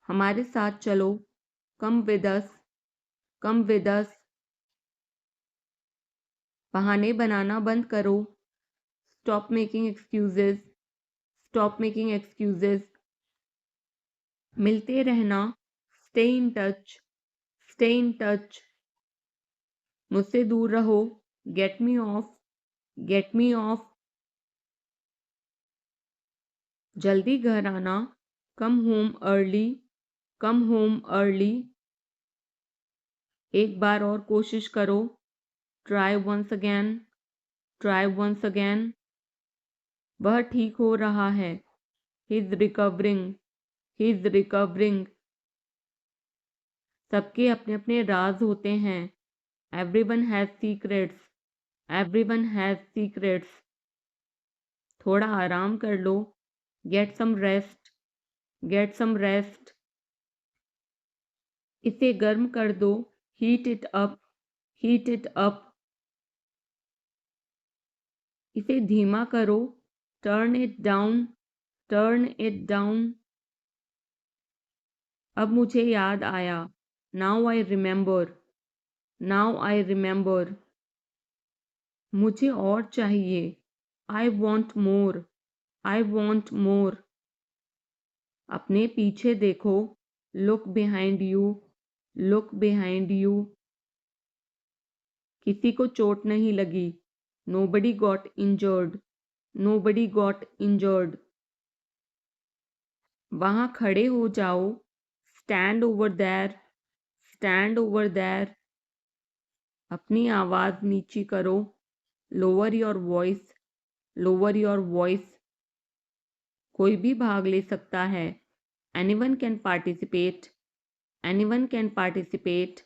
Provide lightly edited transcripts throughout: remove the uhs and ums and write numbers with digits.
हमारे साथ चलो, come with us, come with us. बहाने बनाना बंद करो, stop making excuses, stop making excuses. मिलते रहना, stay in touch, stay in touch. मुझसे दूर रहो, get me off, get me off. जल्दी घर आना, come home early, come home early. एक बार और कोशिश करो, try once again, try once again. वह ठीक हो रहा है, he is recovering, he is recovering. सबके अपने अपने राज होते हैं, everyone has secrets, everyone has secrets. थोड़ा आराम कर लो, get some rest, get some rest. इसे गर्म कर दो, heat it up, heat it up. इसे धीमा करो, turn it down, turn it down. अब मुझे याद आया, now I remember, now I remember. मुझे और चाहिए, I want more, I want more. अपने पीछे देखो, look behind you, look behind you. किसी को चोट नहीं लगी, nobody got injured, nobody got injured. वहां खड़े हो जाओ, stand over there, stand over there. अपनी आवाज नीची करो, lower your voice, lower your voice. कोई भी भाग ले सकता है, anyone can participate, anyone can participate.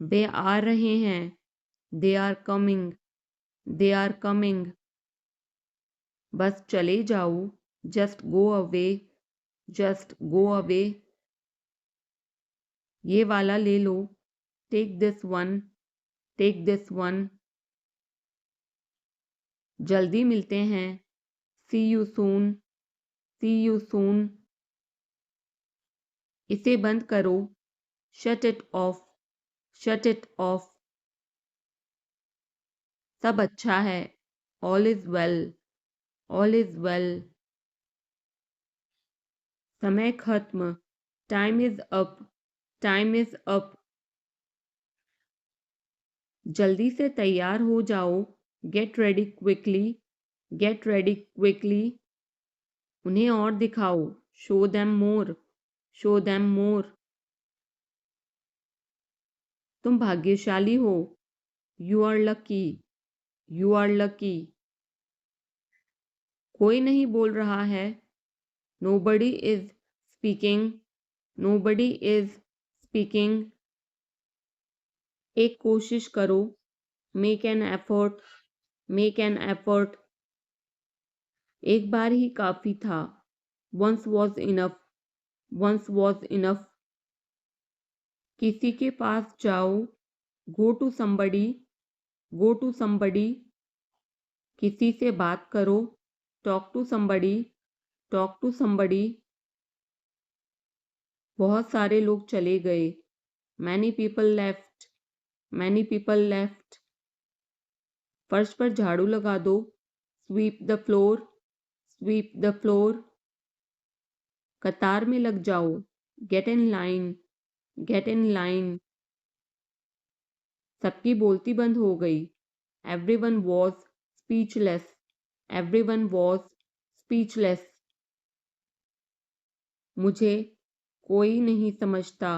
वे आ रहे हैं, they are coming, they are coming. बस चले जाओ, just go away, just go away. ये वाला ले लो, take this one, take this one. जल्दी मिलते हैं, see you soon, C you soon. इसे बंद करो, shut it off, shut it off. सब अच्छा है, all is well, all is well. समय खत्म, time is up, time is up. जल्दी से तैयार हो जाओ, get ready quickly, get ready quickly. उन्हें और दिखाओ, show them more, show them more. तुम भाग्यशाली हो, you are lucky, you are lucky. कोई नहीं बोल रहा है, nobody is speaking, nobody is speaking. एक कोशिश करो, make an effort, make an effort. एक बार ही काफी था, once was enough, once was enough. किसी के पास जाओ, go to somebody, go to somebody. किसी से बात करो, talk to somebody, talk to somebody. बहुत सारे लोग चले गए, many people left, many people left. फर्श पर झाड़ू लगा दो, sweep the floor, sweep the floor. कतार में लग जाओ, get in line, get in line. सबकी बोलती बंद हो गई, everyone was speechless, everyone was speechless. मुझे कोई नहीं समझता,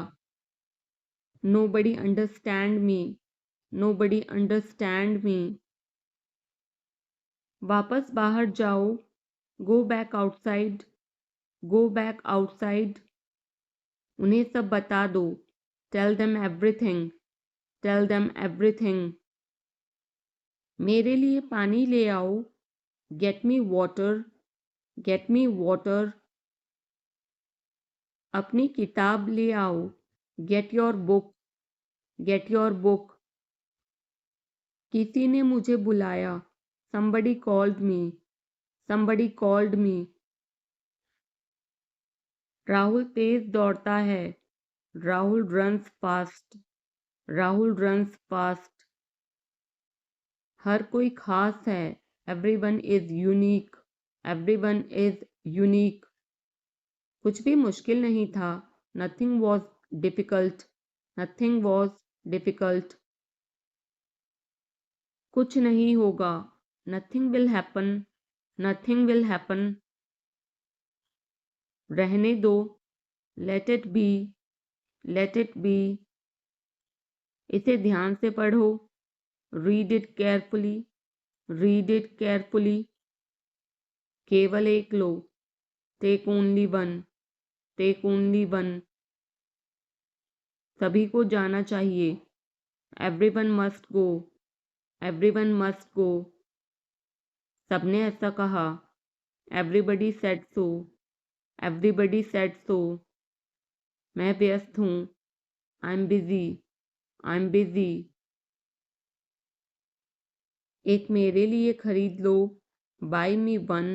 nobody understand me, nobody understand me. वापस बाहर जाओ, go back outside, go back outside. उन्हें सब बता दो, tell them everything, tell them everything. मेरे लिए पानी ले आओ, get me water, get me water. अपनी किताब ले आओ, get your book, get your book. किसी ने मुझे बुलाया, somebody called me, somebody called me। Rahul तेज दौड़ता है। Rahul runs fast. Rahul runs fast. हर कोई खास है। Everyone is unique. Everyone is unique. कुछ भी मुश्किल नहीं था। Nothing was difficult. Nothing was difficult. कुछ नहीं होगा। Nothing will happen. Nothing will happen. रहने दो। Let it be. Let it be. इसे ध्यान से पढ़ो। Read it carefully. Read it carefully. केवल एक लो। Take only one. Take only one. सभी को जाना चाहिए। Everyone must go. Everyone must go. सबने ऐसा कहा। Everybody said so. Everybody said so. मैं व्यस्त हूँ। I am busy. I am busy. एक मेरे लिए खरीद लो। Buy me one.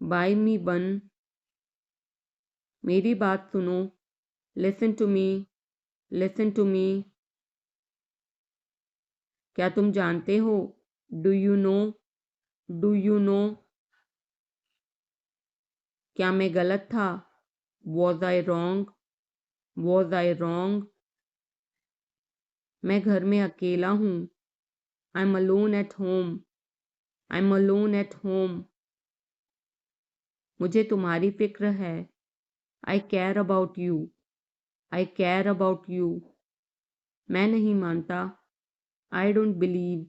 Buy me one. मेरी बात सुनो। Listen to me. Listen to me. क्या तुम जानते हो? Do you know? Do you know? क्या मैं गलत था? Was I wrong? Was I wrong? मैं घर में अकेला हूँ। I am alone at home. I am alone at home. मुझे तुम्हारी फिक्र है। I care about you. I care about you. मैं नहीं मानता। I don't believe.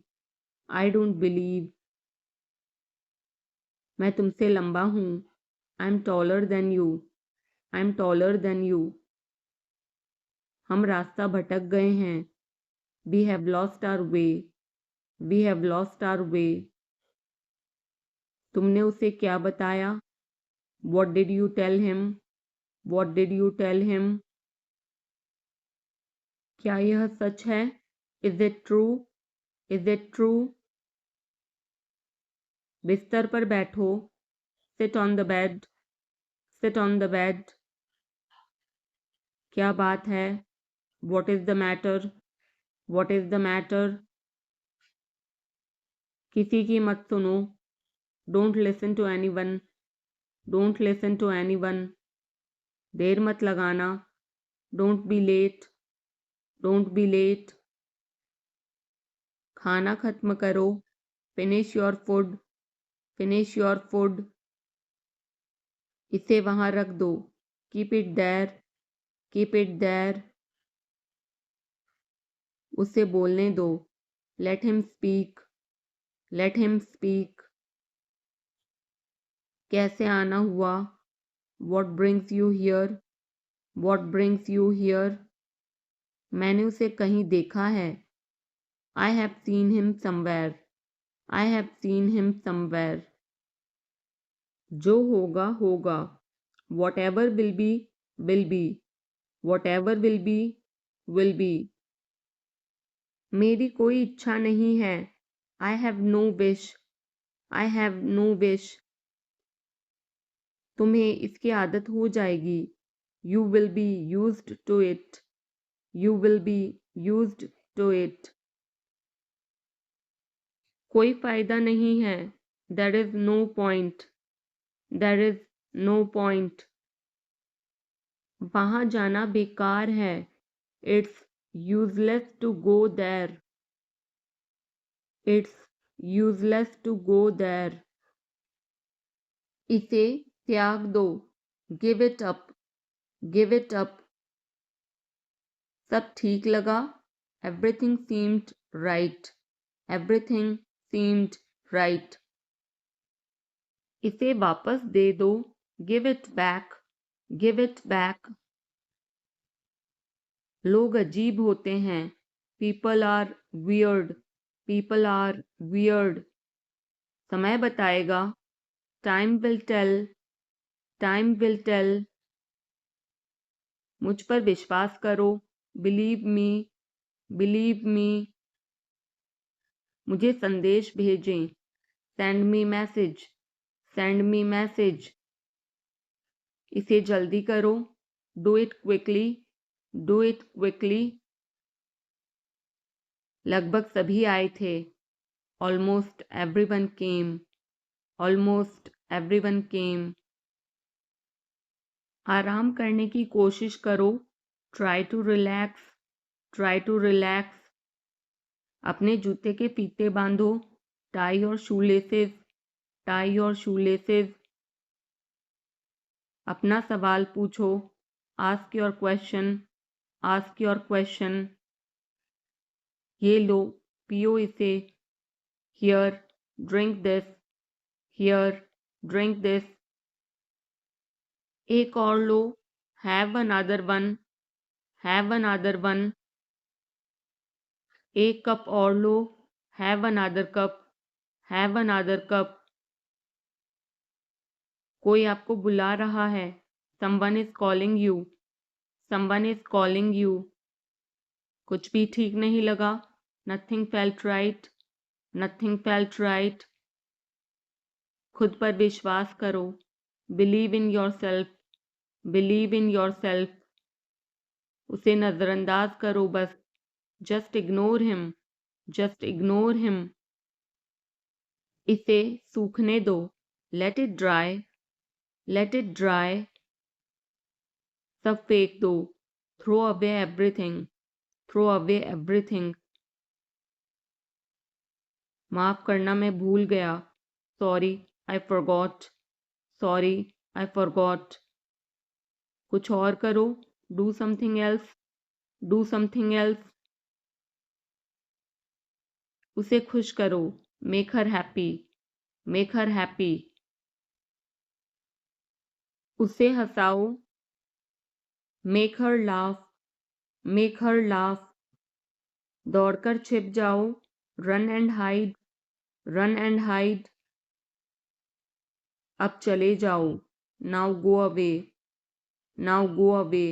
I don't believe. मैं तुमसे लंबा हूँ। I am taller than you. I am taller than you. हम रास्ता भटक गए हैं। We have lost our way. We have lost our way. तुमने उसे क्या बताया? What did you tell him? What did you tell him? क्या यह सच है? Is it true? Is it true? बिस्तर पर बैठो। Sit on the bed. Sit on the bed. क्या बात है? What is the matter? What is the matter? किसी की मत सुनो। Don't listen to anyone. Don't listen to anyone. देर मत लगाना। Don't be late. Don't be late. खाना खत्म करो। Finish your food. Finish your food. इसे वहां रख दो। Keep it there. Keep it there. उसे बोलने दो। Let him speak. Let him speak. कैसे आना हुआ? What brings you here? What brings you here? मैंने उसे कहीं देखा है। I have seen him somewhere. I have seen him somewhere. जो होगा होगा। Whatever will be will be. Whatever will be will be. मेरी कोई इच्छा नहीं है। I have no wish. I have no wish. तुम्हें इसकी आदत हो जाएगी। You will be used to it. You will be used to it. कोई फायदा नहीं है। There is no point. There is no point. वहां जाना बेकार है। It's useless to go there. It's useless to go there. इसे त्याग दो। Give it up. Give it up. सब ठीक लगा। Everything seemed right. Everything seemed right. इसे वापस दे दो। Give it back. Give it back. लोग अजीब होते हैं। People are weird. People are weird. समय बताएगा। Time will tell. Time will tell. मुझ पर विश्वास करो। Believe me. Believe me. मुझे संदेश भेजें। Send me message. Send me message. इसे जल्दी करो, do it quickly, do it quickly. लगभग सभी आए थे, almost everyone came, almost everyone came. आराम करने की कोशिश करो, try to relax, try to relax. अपने जूते के फीते बांधो, tie your shoelaces, tie your shoelaces. अपना सवाल पूछो, ask your question, ask your question. ये लो, पियो इसे, here, drink this, here, drink this. एक और लो, have another one, have another one. एक कप और लो, have another cup, have another cup. कोई आपको बुला रहा है, someone is calling you, someone is calling you. कुछ भी ठीक नहीं लगा, nothing felt right, nothing felt right. खुद पर विश्वास करो, believe in yourself, believe in yourself. उसे नजरअंदाज करो बस, just ignore him, just ignore him. इसे सूखने दो, let it dry, let it dry. सब फेंक दो, throw away everything, throw away everything. माफ करना, मैं भूल गया, sorry I forgot, sorry I forgot. कुछ और करो, do something else, do something else. उसे खुश करो, make her happy, make her happy. उसे हंसाओ, make her laugh, make her laugh. दौड़कर छिप जाओ, run and hide, run and hide. अब चले जाओ, now go away, now go away.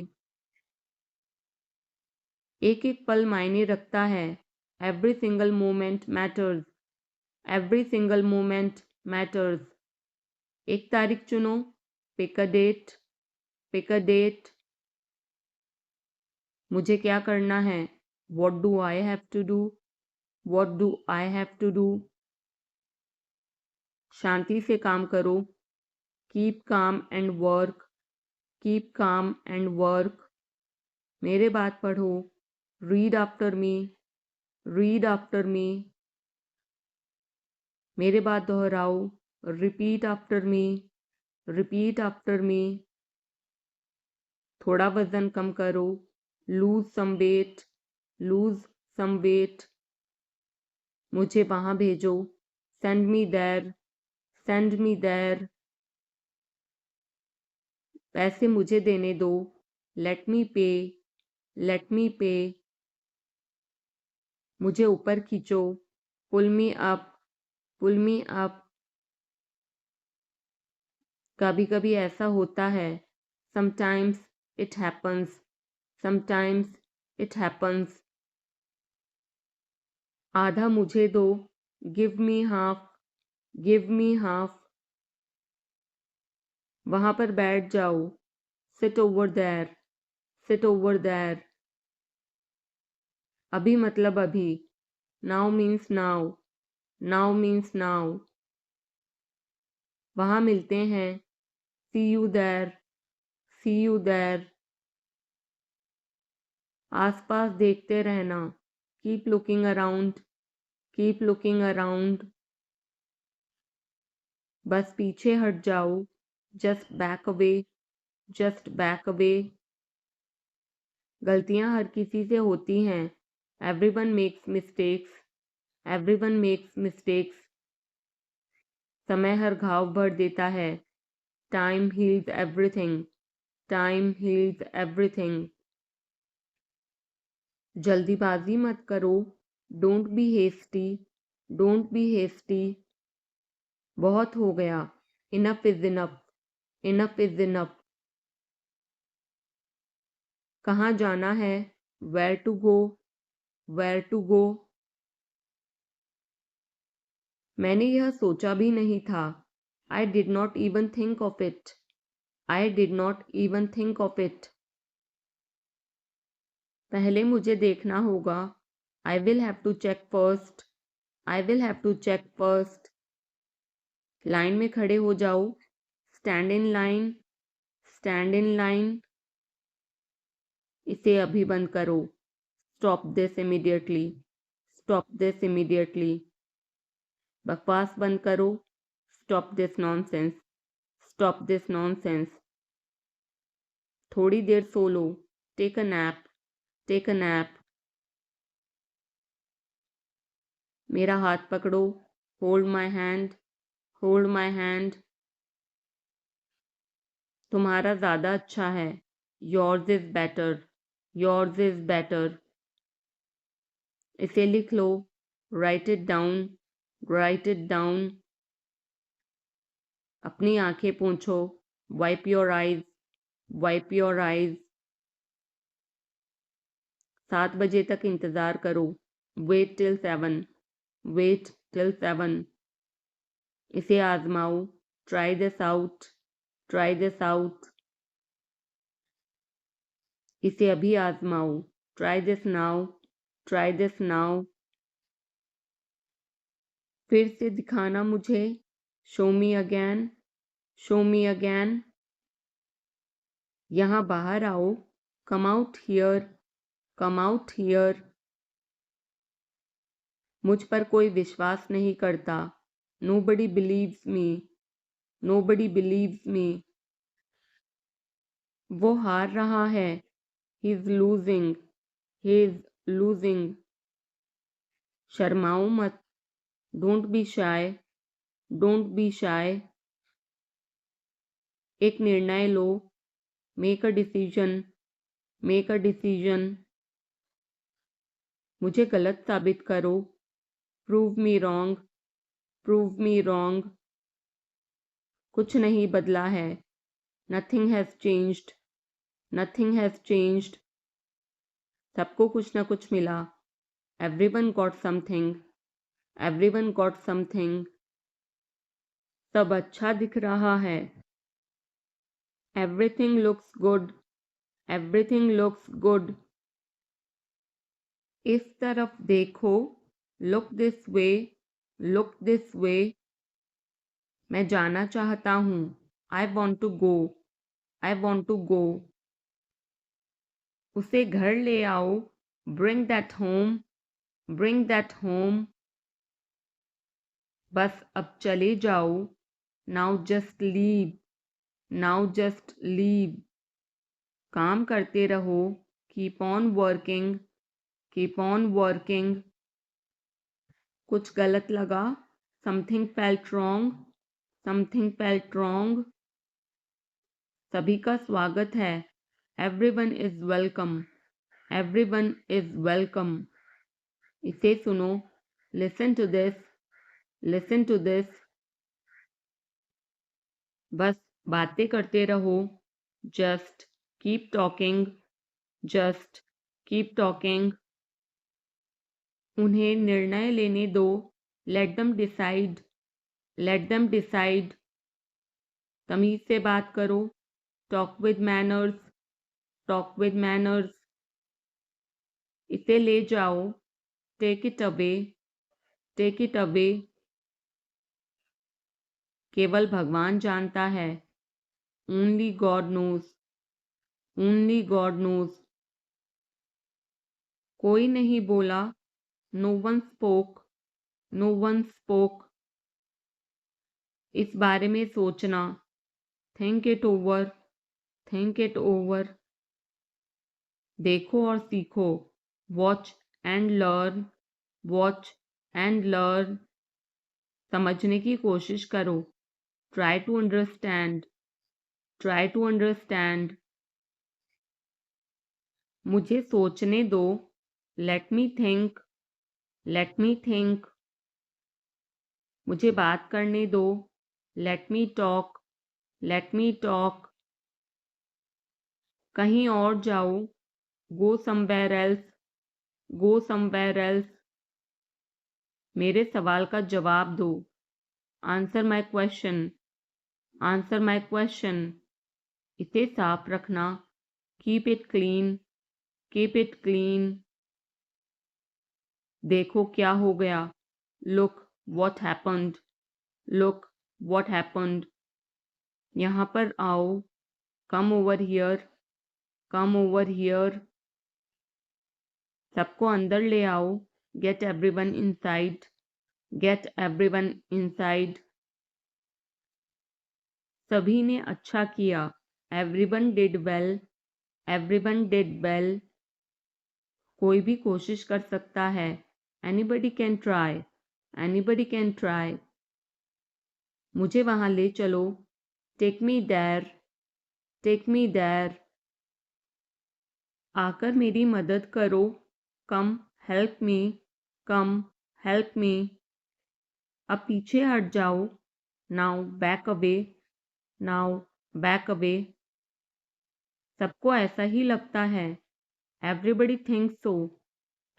एक एक पल मायने रखता है, every single moment matters, every single moment matters. एक तारीख चुनो, pick a date, pick a date. मुझे क्या करना है, what do I have to do, what do I have to do. शांति से काम करो, keep calm and work, keep calm and work. मेरे बात पढ़ो, read after me, read after me. मेरे बात दोहराओ, repeat after me, repeat after me. थोड़ा वजन कम करो, lose some weight, lose some weight. मुझे वहां भेजो, send me there, send me there. पैसे मुझे देने दो, लेट मी पे, लेट मी पे। मुझे ऊपर खींचो, पुल मी अप, पुल मी अप। कभी कभी ऐसा होता है, sometimes it happens, sometimes it happens. आधा मुझे दो, give me half, give me half. वहां पर बैठ जाओ, sit over there, sit over there. अभी मतलब अभी, now means now, now means now. वहां मिलते हैं, see you there, see you there. आसपास देखते रहना, keep looking around, keep looking around. बस पीछे हट जाओ, just back away, just back away. गलतियां हर किसी से होती हैं, everyone makes mistakes, everyone makes mistakes. समय हर घाव भर देता है, time heals everything, time heals everything. जल्दीबाजी मत करो, don't be hasty, don't be hasty. बहुत हो गया, enough is enough, enough is enough. कहाँ जाना है, where to go, where to go. मैंने यह सोचा भी नहीं था, I did not even think of it, I did not even think of it. पहले मुझे देखना होगा. I will have to check first. I will have to check first. Line में खड़े हो जाओ. Stand in line. Stand in line. इसे अभी बंद करो. Stop this immediately. Stop this immediately. बकवास बंद करो. Stop this nonsense. Stop this nonsense. थोड़ी देर सो लो. Take a nap. Take a nap. मेरा हाथ पकड़ो. Hold my hand. Hold my hand. तुम्हारा ज़्यादा अच्छा है. Yours is better. Yours is better. इसे लिख लो. Write it down. Write it down. अपनी आंखें पोंछो. Wipe your eyes. Wipe your eyes. 7 बजे तक इंतज़ार करो. Wait till 7. Wait till 7. इसे आजमाओ. Try this out. Try this out. इसे अभी आजमाओ. Try this now. Try this now. फिर से दिखाना मुझे. Show me again. Show me again. यहाँ बाहर आओ. Come out here. Come out here. मुझ पर कोई विश्वास नहीं करता. Nobody believes me. Nobody believes me. वो हार रहा है. He is losing. He is losing. शर्माओ मत. Don't be shy. Don't be shy. एक निर्णय लो. Make a decision. Make a decision. मुझे गलत साबित करो. Prove me wrong. Prove me wrong. कुछ नहीं बदला है. Nothing has changed. Nothing has changed. सबको कुछ ना कुछ मिला. Everyone got something. Everyone got something. सब अच्छा दिख रहा है. Everything looks good. Everything looks good. इस तरफ देखो. Look this way. Look this way. मैं जाना चाहता हूँ. I want to go. I want to go. उसे घर ले आओ. Bring that home. Bring that home. बस अब चले जाओ. Now just leave. Now just leave. काम करते रहो. Keep on working. Keep on working. कुछ गलत लगा. Something felt wrong. Something felt wrong. सभी का स्वागत है. Everyone is welcome. Everyone is welcome. इसे सुनो. Listen to this. Listen to this. बस बातें करते रहो. Just keep talking. Just keep talking. उन्हें निर्णय लेने दो. Let them decide. Let them decide. तमीज से बात करो. Talk with manners. Talk with manners. इसे ले जाओ. Take it away. Take it away. केवल भगवान जानता है. Only God knows. Only God knows. कोई नहीं बोला. No one spoke. No one spoke. इस बारे में सोचना. Think it over. Think it over. देखो और सीखो. Watch and learn. Watch and learn. समझने की कोशिश करो. Try to understand. Try to understand. मुझे सोचने दो. Let me think. Let me think. मुझे बात करने दो. Let me talk. Let me talk. कहीं और जाओ. Go somewhere else. Go somewhere else. मेरे सवाल का जवाब दो. Answer my question. Answer my question. इसे साफ रखना, keep it clean, keep it clean. देखो क्या हो गया, look what happened, look what happened. यहाँ पर आओ, come over here, come over here. सबको अंदर ले आओ, get everyone inside, get everyone inside. सभी ने अच्छा किया, everyone did well, everyone did well. कोई भी कोशिश कर सकता है, anybody can try, anybody can try. मुझे वहां ले चलो, take me there, take me there. आकर मेरी मदद करो, कम हेल्प मी, कम हेल्प मी। अब पीछे हट जाओ, now back away, now back away. सबको ऐसा ही लगता है, एवरीबडी थिंक्स सो,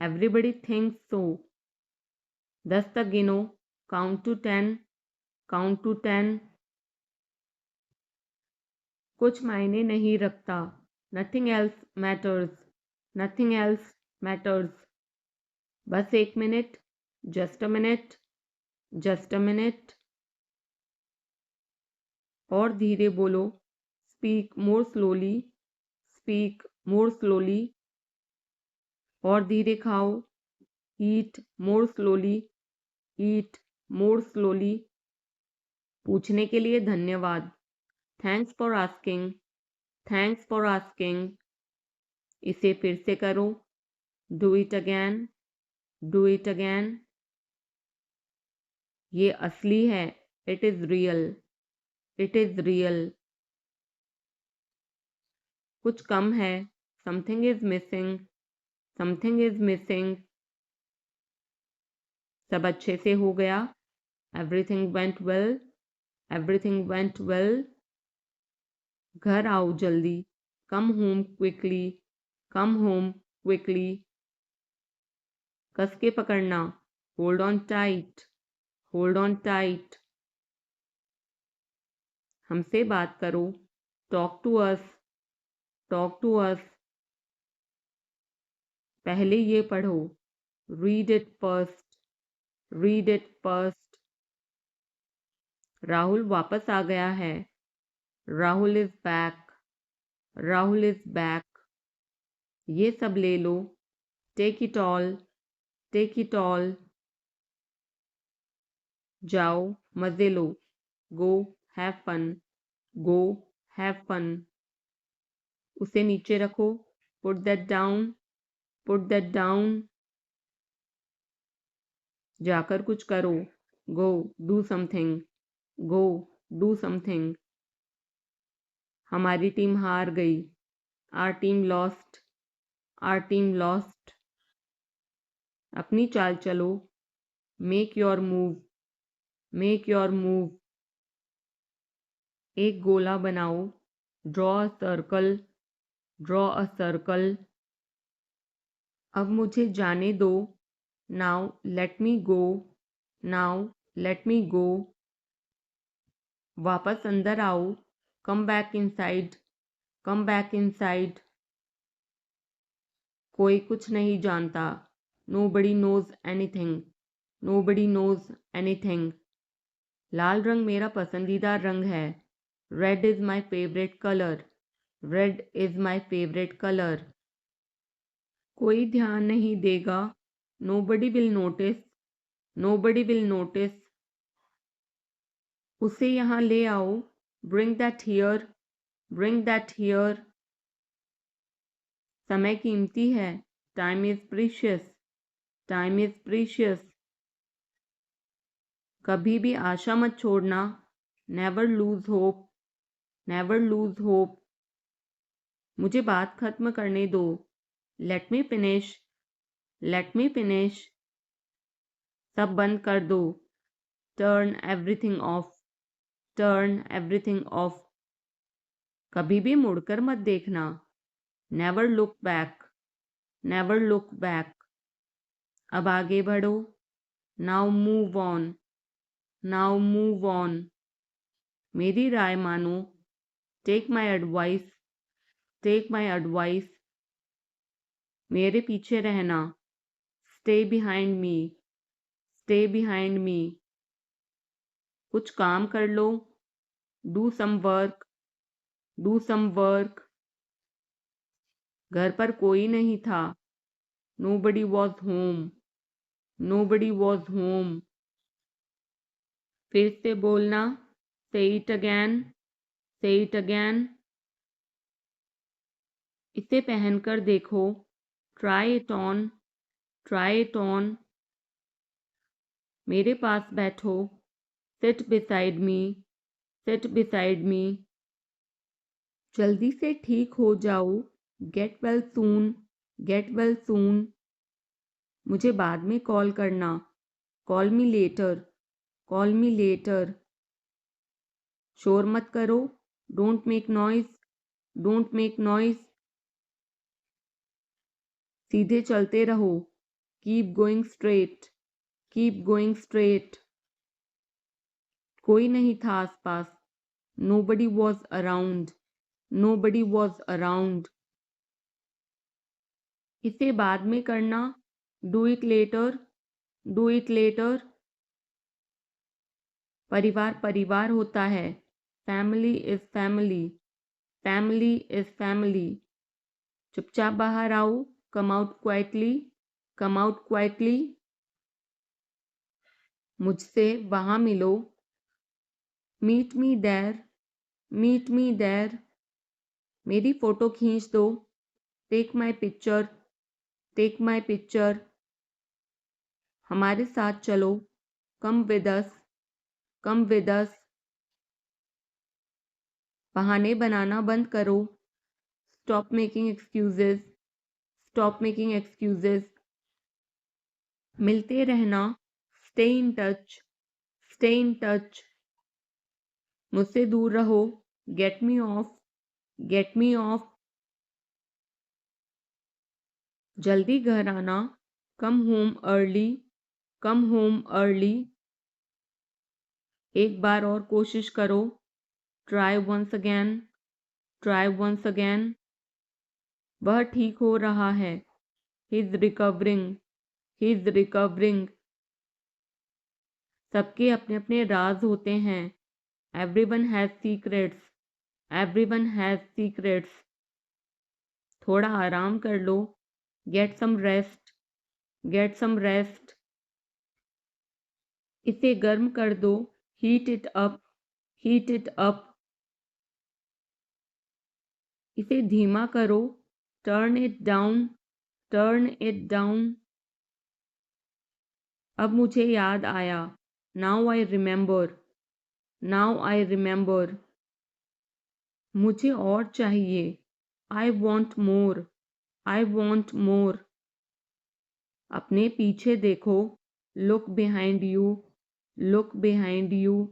एवरीबडी थिंक्स सो। 10 तक गिनो, काउंट टू 10, काउंट टू 10। कुछ मायने नहीं रखता, nothing else matters, nothing else matters. बस 1 minute, just a minute, just a minute. और धीरे बोलो, speak more slowly, speak more slowly. और धीरे खाओ, ईट मोर स्लोली, ईट मोर स्लोली। पूछने के लिए धन्यवाद, thanks for asking, thanks for asking. इसे फिर से करो, do it again, do it again. ये असली है, it is real, it is real. कुछ कम है, something is missing, something is missing. सब अच्छे से हो गया, everything went well, everything went well. घर आओ जल्दी, come home quickly, come home quickly. कस के पकड़ना, hold on tight, hold on tight. हमसे बात करो, talk to us, talk to us. पहले ये पढ़ो, read it first, read it first. Rahul वापस आ गया है, Rahul is back, Rahul is back. ये सब ले लो, take it all, take it all. जाओ मजे लो, go have fun, go have fun. उसे नीचे रखो, put that down, put that down. जाकर कुछ करो, go do something, go do something. हमारी टीम हार गई, our team lost, are team lost. अपनी चाल चलो, make your move, make your move. एक गोला बनाओ, draw a circle, draw a circle. अब मुझे जाने दो, now let me go, now let me go. वापस अंदर आओ, come back inside, come back inside. कोई कुछ नहीं जानता, nobody knows anything, nobody knows anything. लाल रंग मेरा पसंदीदा रंग है, red is my favourite colour, red is my favourite colour. कोई ध्यान नहीं देगा, nobody will notice, nobody will notice. उसे यहाँ ले आओ, bring that here, bring that here. समय कीमती है, time is precious, time is precious. कभी भी आशा मत छोड़ना, never lose hope, never lose hope. मुझे बात खत्म करने दो, let me finish, let me finish. सब बंद कर दो, turn everything of, turn everything of. कभी भी मुड़कर मत देखना, never look back, never look back. अब आगे बढ़ो, now move on, now move on. मेरी राय मानो, take my advice, take my advice. मेरे पीछे रहना, stay behind me, stay behind me. कुछ काम कर लो, do some work, do some work. घर पर कोई नहीं था, nobody was home, nobody was home। फिर से बोलना, say it again, say it again। इसे पहनकर देखो, try it on, try it on। मेरे पास बैठो, sit beside me, sit beside me। जल्दी से ठीक हो जाओ, get well soon, get well soon। मुझे बाद में कॉल करना, call me later, call me later। शोर मत करो, don't make noise, don't make noise. सीधे चलते रहो, keep going straight, keep going straight. कोई नहीं था आसपास, nobody was around, nobody was around। इसे बाद में करना, do it later, do it later। परिवार परिवार होता है, family is family, family is family। चुपचाप बाहर आओ, come out quietly, come out quietly। मुझसे वहाँ मिलो, meet me there, meet me there। मेरी फ़ोटो खींच दो, take my picture, take my picture। हमारे साथ चलो, come with us, come with us। बहाने बनाना बंद करो, stop making excuses, stop making excuses। मिलते रहना, stay in touch, stay in touch। मुझसे दूर रहो, get me off, get me off। जल्दी घर आना, come home early, come home early। एक बार और कोशिश करो, try once again, try once again। वह ठीक हो रहा है, he's recovering, he's recovering। सबके अपने अपने राज होते हैं, everyone has secrets, everyone has secrets। थोड़ा आराम कर लो, get some rest, get some rest। इसे गर्म कर दो, heat it up, heat it up। इसे धीमा करो, turn it down, turn it down। अब मुझे याद आया, now I remember, now I remember। मुझे और चाहिए, I want more, I want more। अपने पीछे देखो, look behind you, look behind you।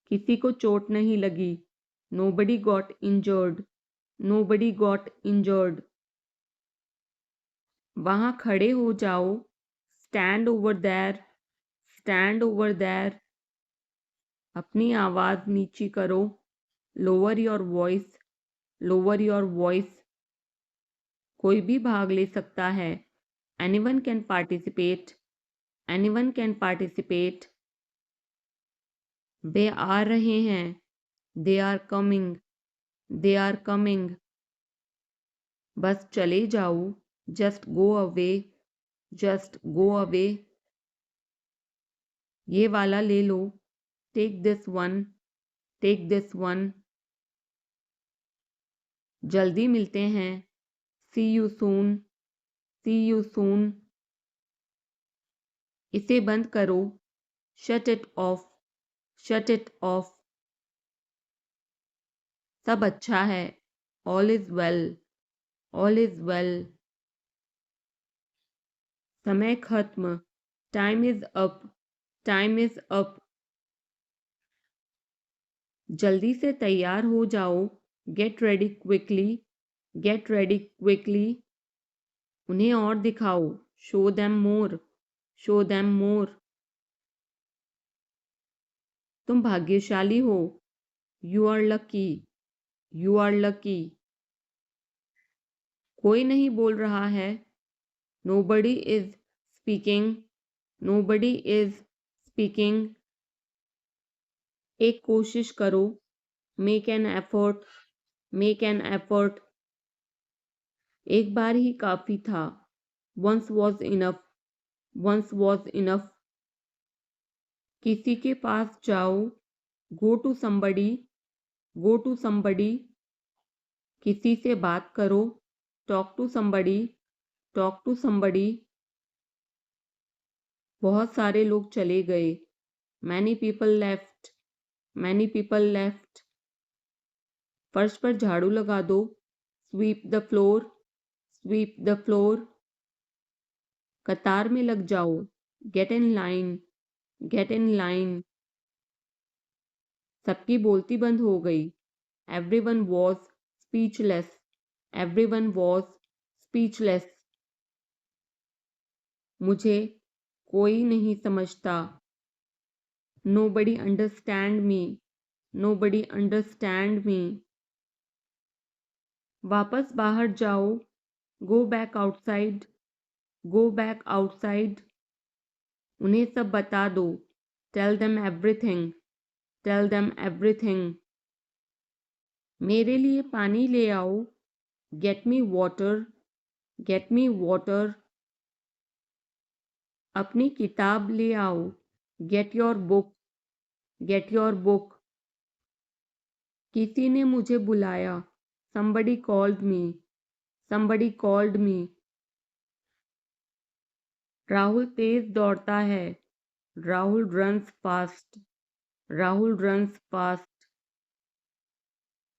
किसी को चोट नहीं लगी, nobody got injured, nobody got injured। वहाँ खड़े हो जाओ, stand over there, stand over there। अपनी आवाज़ नीची करो, lower your voice, lower your voice। कोई भी भाग ले सकता है, anyone can participate, anyone can participate। वे आ रहे हैं, they are coming, they are coming। बस चले जाओ, just go away, just go away। ये वाला ले लो, take this one, take this one। जल्दी मिलते हैं, see you soon, see you soon। इसे बंद करो, shut it off, shut it off। सब अच्छा है, all is well, all is well। समय खत्म, time is up, time is up। जल्दी से तैयार हो जाओ, get ready quickly, get ready quickly। उन्हें और दिखाओ, show them more, show them more। तुम भाग्यशाली हो, you are lucky, you are lucky. कोई नहीं बोल रहा है, nobody is speaking, nobody is speaking. एक कोशिश करो, make an effort, make an effort. एक बार ही काफी था, once was enough, once was enough. किसी के पास जाओ, go to somebody, go to somebody. किसी से बात करो, talk to somebody, talk to somebody. बहुत सारे लोग चले गए, many people left, many people left. फर्श पर झाड़ू लगा दो, sweep the floor, sweep the floor. कतार में लग जाओ, get in line, get in line. सबकी बोलती बंद हो गई, everyone was speechless, everyone was speechless. मुझे कोई नहीं समझता, nobody understand me, nobody understand me. वापस बाहर जाओ, go back outside, go back outside. उन्हें सब बता दो, tell them everything, tell them everything. मेरे लिए पानी ले आओ, get me water, get me water. अपनी किताब ले आओ, get your book, get your book. किसी ने मुझे बुलाया, somebody called me, somebody called me। Rahul तेज दौड़ता है, Rahul runs fast, Rahul runs fast.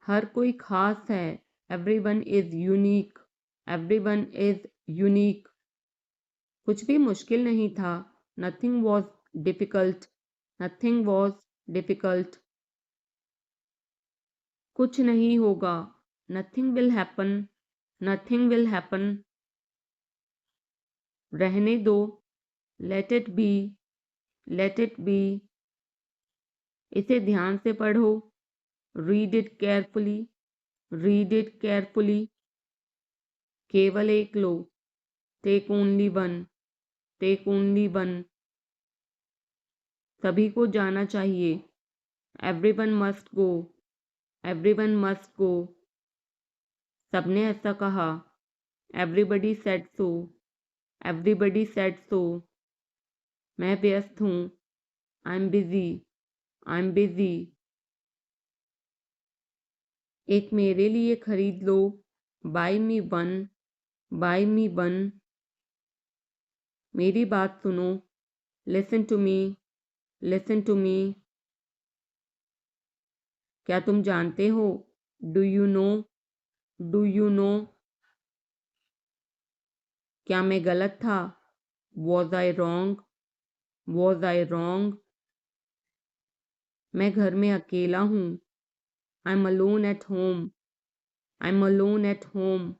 हर कोई खास है, everyone is unique, everyone is unique. कुछ भी मुश्किल नहीं था, nothing was difficult, nothing was difficult. कुछ नहीं होगा, nothing will happen, nothing will happen. रहने दो, let it be, let it be. इसे ध्यान से पढ़ो, read it carefully, read it carefully. केवल एक लो, take only one, take only one. सभी को जाना चाहिए, everyone must go, everyone must go. सबने ऐसा कहा, everybody said so, everybody said so. मैं व्यस्त हूँ, I am busy, I am busy. एक मेरे लिए खरीद लो, buy me one, buy me one. मेरी बात सुनो, listen to me, listen to me. क्या तुम जानते हो, do you know, do you know. क्या मैं गलत था, was I wrong, was I wrong. मैं घर में अकेला हूँ, I am alone at home, I am alone at home.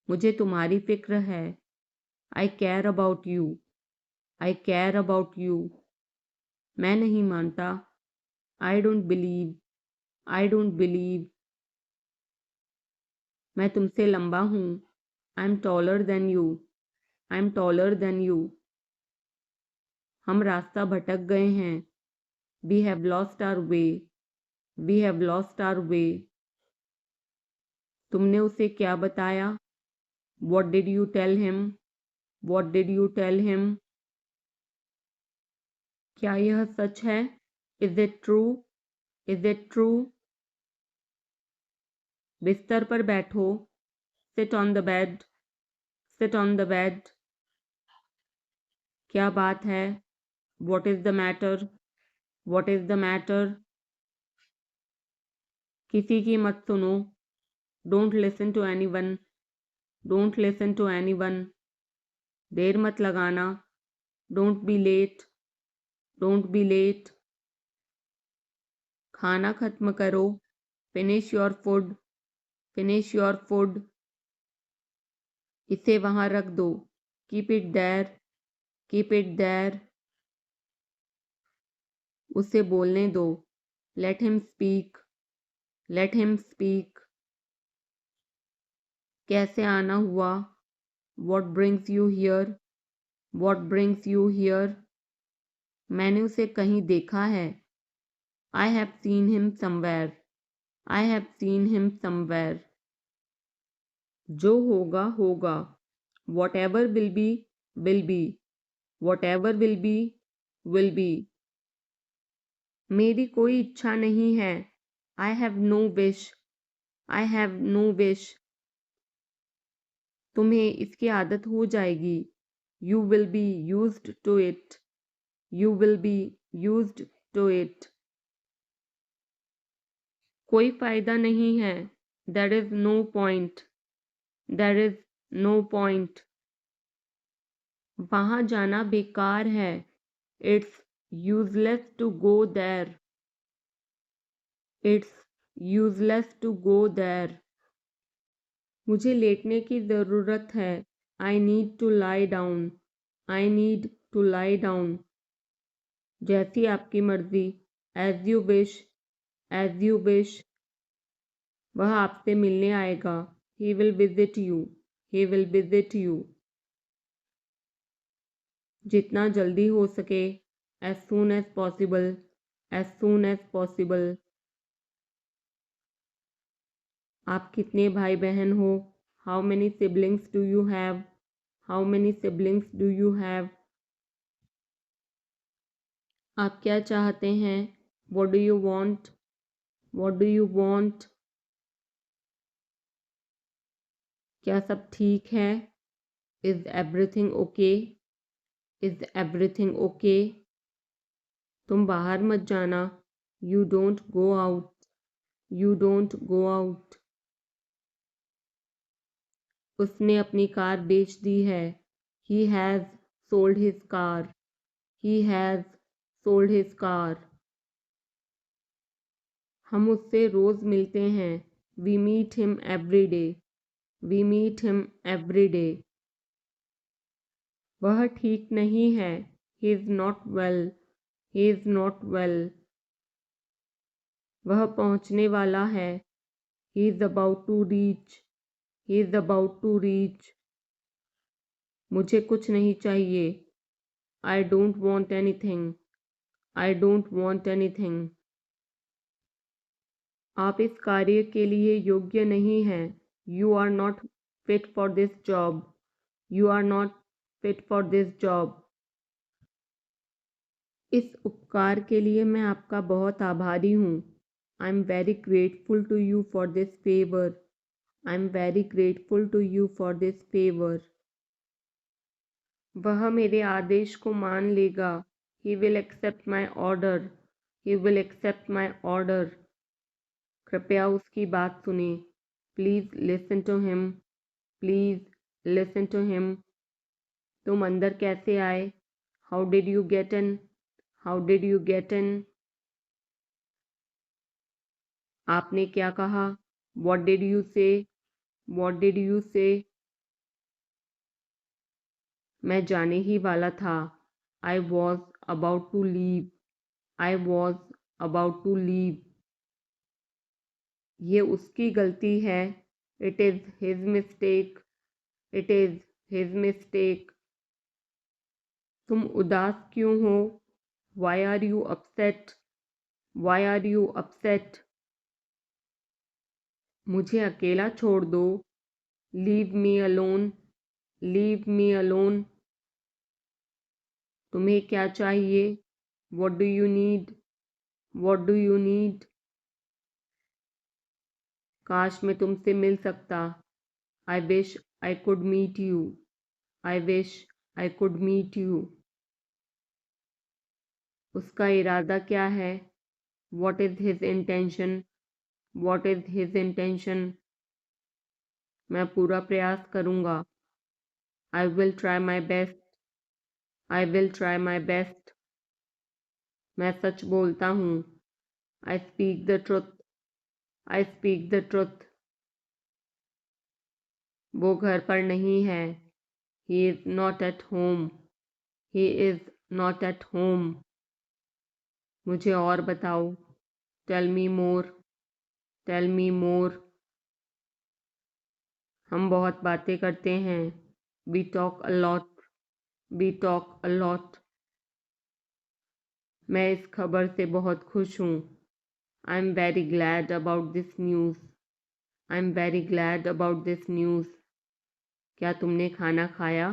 मुझे तुम्हारी फिक्र है, I care about you, I care about you. मैं नहीं मानता, I don't believe, I don't believe. मैं तुमसे लंबा हूँ, I am taller than you, I am taller than you. हम रास्ता भटक गए हैं, we have lost our way, we have lost our way. तुमने उसे क्या बताया, what did you tell him, what did you tell him. क्या यह सच है, is it true, is it true. बिस्तर पर बैठो, sit on the bed, sit on the bed. क्या बात है, what is the matter, what is the matter. किसी की मत सुनो, don't listen to anyone, don't listen to anyone. देर मत लगाना, don't be late, don't be late. खाना खत्म करो, finish your food, finish your food. इसे वहां रख दो, keep it there, keep it there. उसे बोलने दो, Let him speak. Let him speak. कैसे आना हुआ? What brings you here? What brings you here? मैंने उसे कहीं देखा है. I have seen him somewhere. I have seen him somewhere. जो होगा होगा. Whatever will be will be. Whatever will be will be. मेरी कोई इच्छा नहीं है. I have no wish. I have no wish. तुम्हें इसकी आदत हो जाएगी. You will be used to it. You will be used to it. कोई फायदा नहीं है. There is no point. There is no point. वहाँ जाना बेकार है. It's useless to go there. It's useless to go there. मुझे लेटने की ज़रूरत है. I need to lie down. I need to lie down. जैसी आपकी मर्जी. As you wish. As you wish. वह आपसे मिलने आएगा. He will visit you. He will visit you. जितना जल्दी हो सके. As soon as possible. As soon as possible. आप कितने भाई बहन हो? How many siblings do you have? How many siblings do you have? आप क्या चाहते हैं? What do you want? What do you want? क्या सब ठीक है? Is everything okay? Is everything okay? तुम बाहर मत जाना. You don't go out. You don't go out. उसने अपनी कार बेच दी है. He has sold his car. He has sold his car. हम उससे रोज़ मिलते हैं. We meet him every day. We meet him every day. वह ठीक नहीं है. He is not well. He is not well. वह पहुंचने वाला है. He is about to reach. He is about to reach. मुझे कुछ नहीं चाहिए. I don't want anything. I don't want anything. आप इस कार्य के लिए योग्य नहीं हैं. You are not fit for this job. You are not fit for this job. इस उपकार के लिए मैं आपका बहुत आभारी हूँ. I'm very grateful to you for this favor. I'm very grateful to you for this favor. वह मेरे आदेश को मान लेगा. He will accept my order. He will accept my order. कृपया उसकी बात सुने. Please listen to him. Please listen to him. तुम अंदर कैसे आए? How did you get in? How did you get in? आपने क्या कहा? What did you say? What did you say? मैं जाने ही वाला था. I was about to leave. I was about to leave. ये उसकी गलती है. It is his mistake. It is his mistake. तुम उदास क्यों हो? Why are you upset? Why are you upset? मुझे अकेला छोड़ दो. Leave me alone. Leave me alone. तुम्हें क्या चाहिए? What do you need? What do you need? काश मैं तुमसे मिल सकता. I wish I could meet you. I wish I could meet you. उसका इरादा क्या है? What is his intention? What is his intention? मैं पूरा प्रयास करूँगा. I will try my best. I will try my best. मैं सच बोलता हूँ. I speak the truth. I speak the truth. वो घर पर नहीं है. He is not at home. He is not at home. मुझे और बताओ. Tell me more, tell me more. हम बहुत बातें करते हैं, we talk a lot, we talk a lot. मैं इस खबर से बहुत खुश हूँ, I am very glad about this news, I am very glad about this news. क्या तुमने खाना खाया?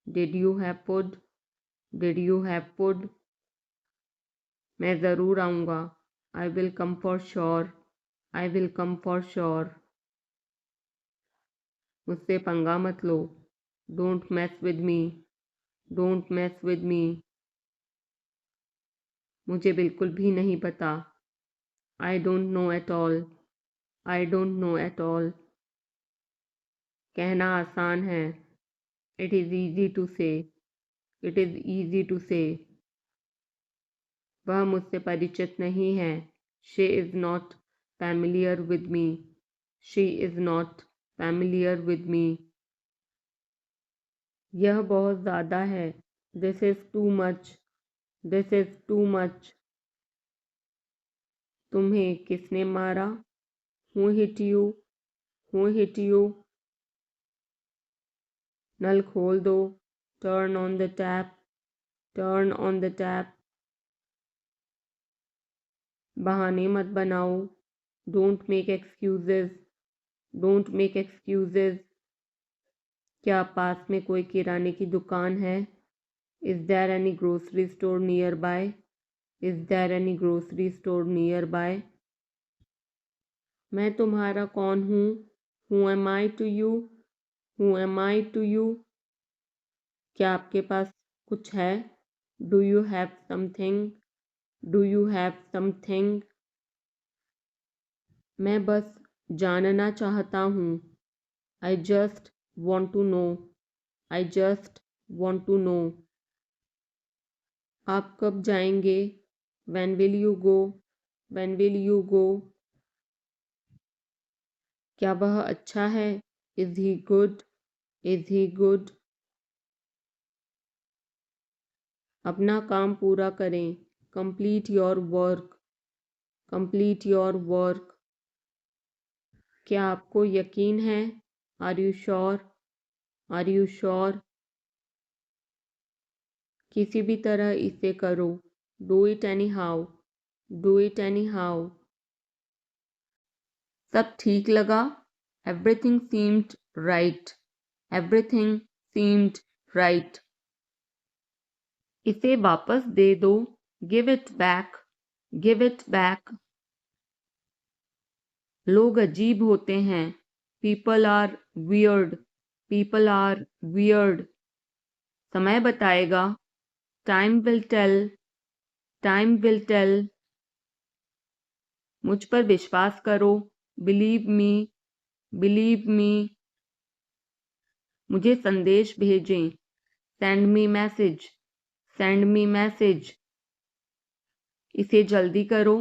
Did you have food, did you have food. मैं ज़रूर आऊँगा, I will come for sure, I will come for sure. मुझसे पंगा मत लो, don't mess with me, don't mess with me. मुझे बिल्कुल भी नहीं पता, I don't know at all, I don't know at all. कहना आसान है, it is easy to say, it is easy to say. वह मुझसे परिचित नहीं है, she is not familiar with me, she is not familiar with me. यह बहुत ज़्यादा है, this is too much, this is too much. तुम्हें किसने मारा? Who hit you, who hit you. नल खोल दो, turn on the tap, turn on the tap. बहाने मत बनाओ, don't make excuses, don't make excuses. क्या पास में कोई किराने की दुकान है? Is there any grocery store nearby, is there any grocery store nearby. मैं तुम्हारा कौन हूँ? Who am I to you, who am I to you. क्या आपके पास कुछ है? Do you have something, do you have something. मैं बस जानना चाहता हूँ, I just want to know, I just want to know. आप कब जाएंगे? When will you go, when will you go. क्या वह अच्छा है? Is he good, is he good. अपना काम पूरा करें, complete your work, complete your work. क्या आपको यकीन है? Are you sure, are you sure. किसी भी तरह इसे करो, do it any how, do it any how. सब ठीक लगा? Everything seemed right, everything seemed right. इसे वापस दे दो, give it back, give it back. लोग अजीब होते हैं, people are weird, people are weird. समय बताएगा, time will tell, time will tell. मुझ पर विश्वास करो, बिलीव मी, बिलीव मी। मुझे संदेश भेजें, send me message, send me message. इसे जल्दी करो,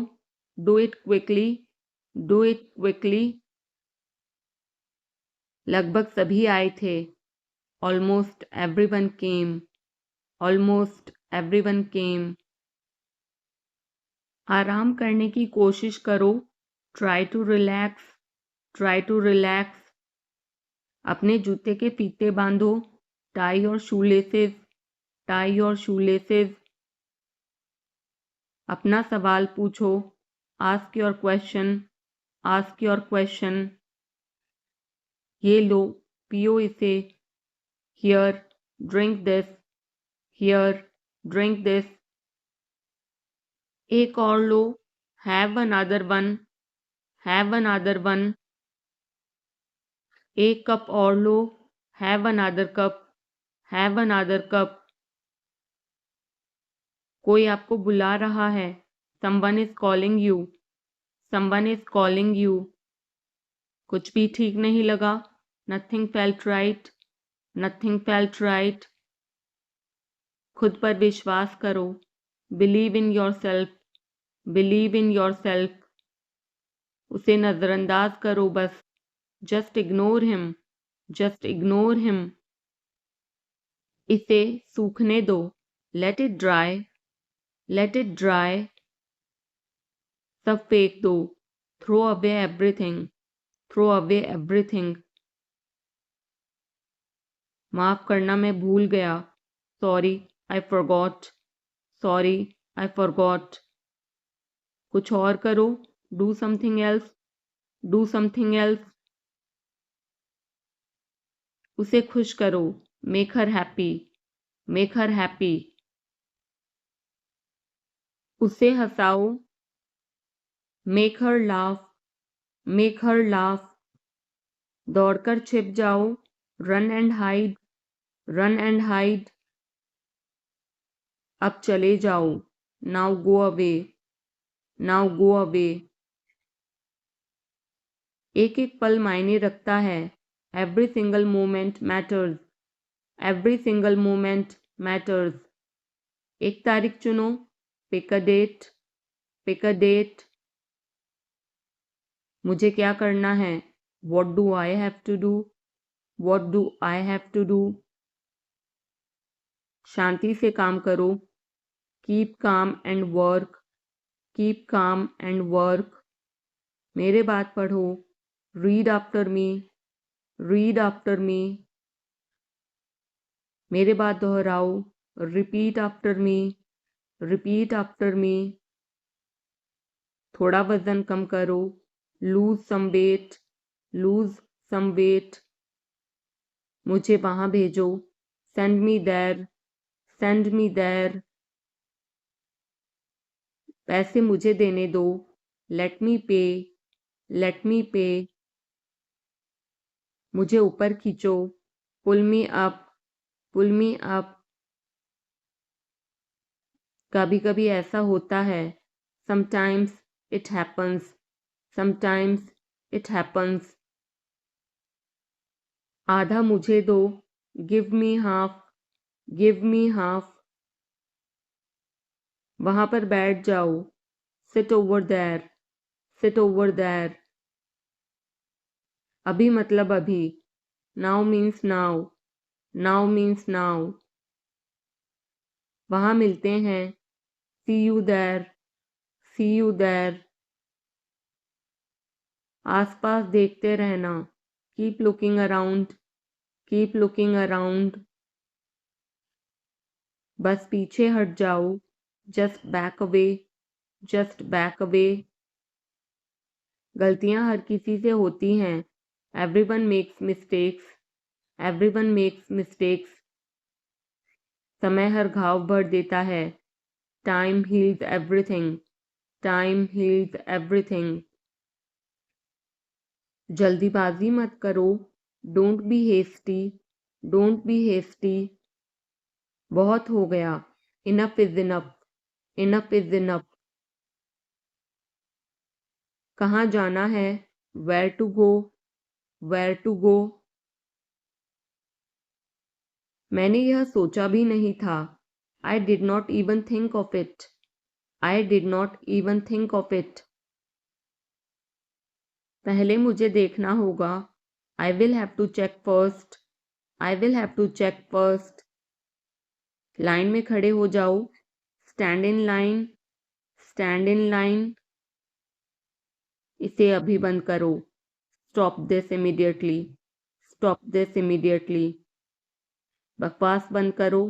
do it quickly, do it quickly. लगभग सभी आए थे, almost everyone came, almost everyone came. आराम करने की कोशिश करो, try to relax, try to relax. अपने जूते के फीते बांधो, टाई और शूलेसेस, टाई और शूलेसेस। अपना सवाल पूछो, ask your question, ask your question. ये लो, पियो इसे, here, drink this, here, drink this. एक और लो, have another one, have another one. एक कप और लो, have another cup, have another cup. कोई आपको बुला रहा है, someone is calling you, someone is calling you. कुछ भी ठीक नहीं लगा, nothing felt right, nothing felt right. खुद पर विश्वास करो, believe in yourself, believe in yourself. उसे नज़रअंदाज करो बस, just ignore him, just ignore him. इसे सूखने दो, let it dry, let it dry. सब फेंक दो, throw away everything, throw away everything. माफ करना, मैं भूल गया, sorry I forgot, sorry I forgot. कुछ और करो, do something else, do something else. उसे खुश करो, make her happy, make her happy. उसे हंसाओ, make her laugh, make her laugh. दौड़कर छिप जाओ, run and hide, run and hide. अब चले जाओ, now go away, now go away. एक एक पल मायने रखता है, every single moment matters, every single moment matters. एक तारीख चुनो, pick a date, pick a date. मुझे क्या करना है, what do I have to do, what do I have to do. शांति से काम करो, keep calm and work, keep calm and work. मेरे बात पढ़ो, read after me, read after me. मेरे बात दोहराओ, repeat after me, repeat after me. थोड़ा वजन कम करो, lose some weight, lose some weight. मुझे वहां भेजो, send me there, send me there. पैसे मुझे देने दो, लेट मी पे, लेट मी पे। मुझे ऊपर खींचो, पुल मी अप, पुल मी अप। कभी कभी ऐसा होता है, sometimes it happens, sometimes it happens. आधा मुझे दो, give me half, give me half. वहां पर बैठ जाओ, sit over there, sit over there. अभी मतलब अभी, now means now, now means now. वहां मिलते हैं, see you there, see you there. आसपास देखते रहना, keep looking around, keep looking around. बस पीछे हट जाओ, just back away, just back away. गलतियां हर किसी से होती हैं, everyone makes mistakes, everyone makes mistakes. समय हर घाव भर देता है, time heals everything, time heals everything. जल्दीबाजी मत करो, don't be hasty, don't be hasty. बहुत हो गया, enough is enough, enough is enough. कहाँ जाना है, where to go, where to go. मैंने यह सोचा भी नहीं था, I did not even think of it, I did not even think of it. पहले मुझे देखना होगा, I will have to check first, I will have to check first. Line में खड़े हो जाओ, stand in line, stand in line. इसे अभी बंद करो, stop this immediately, stop this immediately. बकवास बंद करो,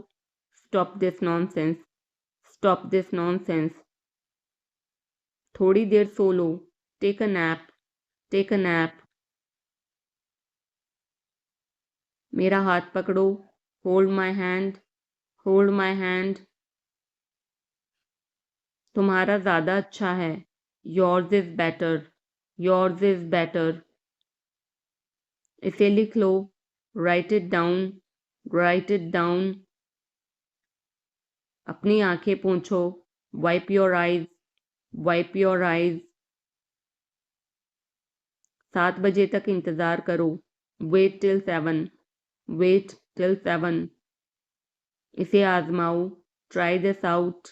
stop this nonsense, stop this nonsense. थोड़ी देर सो लो, take a nap, take a nap. मेरा हाथ पकड़ो, hold my hand, hold my hand. तुम्हारा ज़्यादा अच्छा है, yours is better, yours is better. इसे लिख लो, write it down, write it down. अपनी आंखें पोंछो, wipe your eyes, wipe your eyes. 7 बजे तक इंतज़ार करो, वेट टिल 7, वेट टिल 7। इसे आजमाओ, try this out,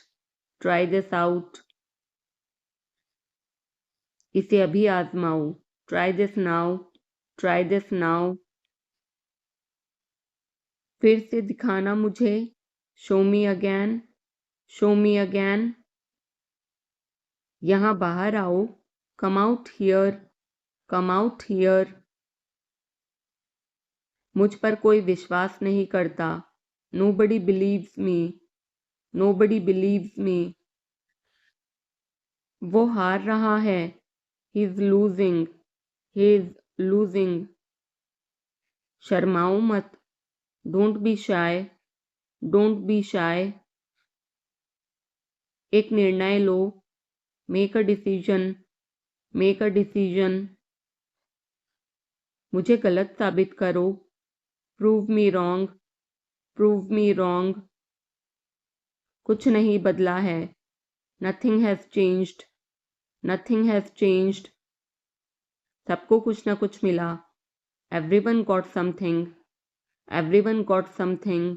try this out. इसे अभी आजमाओ, try this now, try this now. फिर से दिखाना मुझे, show me again, show me again. यहाँ बाहर आओ, come out here, come out here. मुझ पर कोई विश्वास नहीं करता, nobody believes me, nobody believes me. वो हार रहा है, he is losing, he is losing. शर्माओ मत, don't be shy, don't be shy. एक निर्णय लो, make a decision, make a decision. मुझे गलत साबित करो, prove me wrong, prove me wrong. कुछ नहीं बदला है, nothing has changed, nothing has changed. सबको कुछ ना कुछ मिला, everyone got something, everyone got something.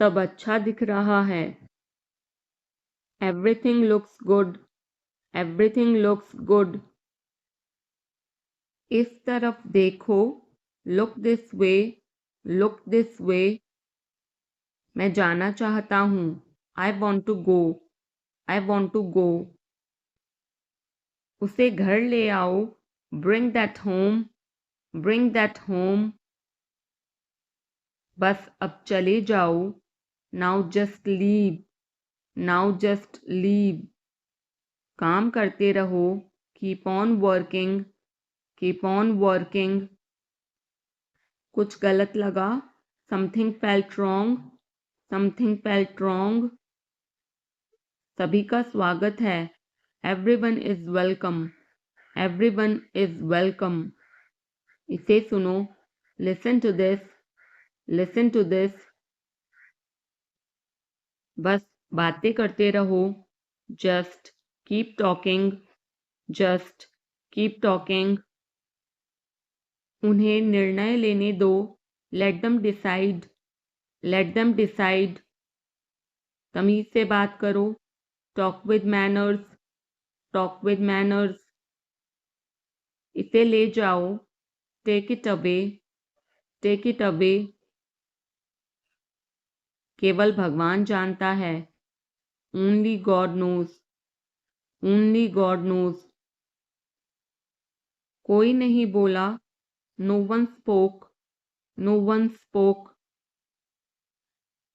सब अच्छा दिख रहा है, everything looks good, everything looks good. इस तरफ देखो, look this way, look this way. मैं जाना चाहता हूँ, I want to go, I want to गो। उसे घर ले आओ, bring that home, bring that home. बस अब चले जाओ, now just leave, now just leave. काम करते रहो, keep on working, keep on working. कुछ गलत लगा, something felt wrong, something felt wrong. सभी का स्वागत है, everyone is welcome, everyone is welcome. इसे सुनो, listen to this, listen to this. बस बातें करते रहो, just keep talking, just keep talking. उन्हें निर्णय लेने दो, let them decide, let them decide. तमीज से बात करो, talk with manners, talk with manners. इसे ले जाओ, take it away, take it away. केवल भगवान जानता है, only God knows, only God knows. कोई नहीं बोला, no one spoke, no one spoke.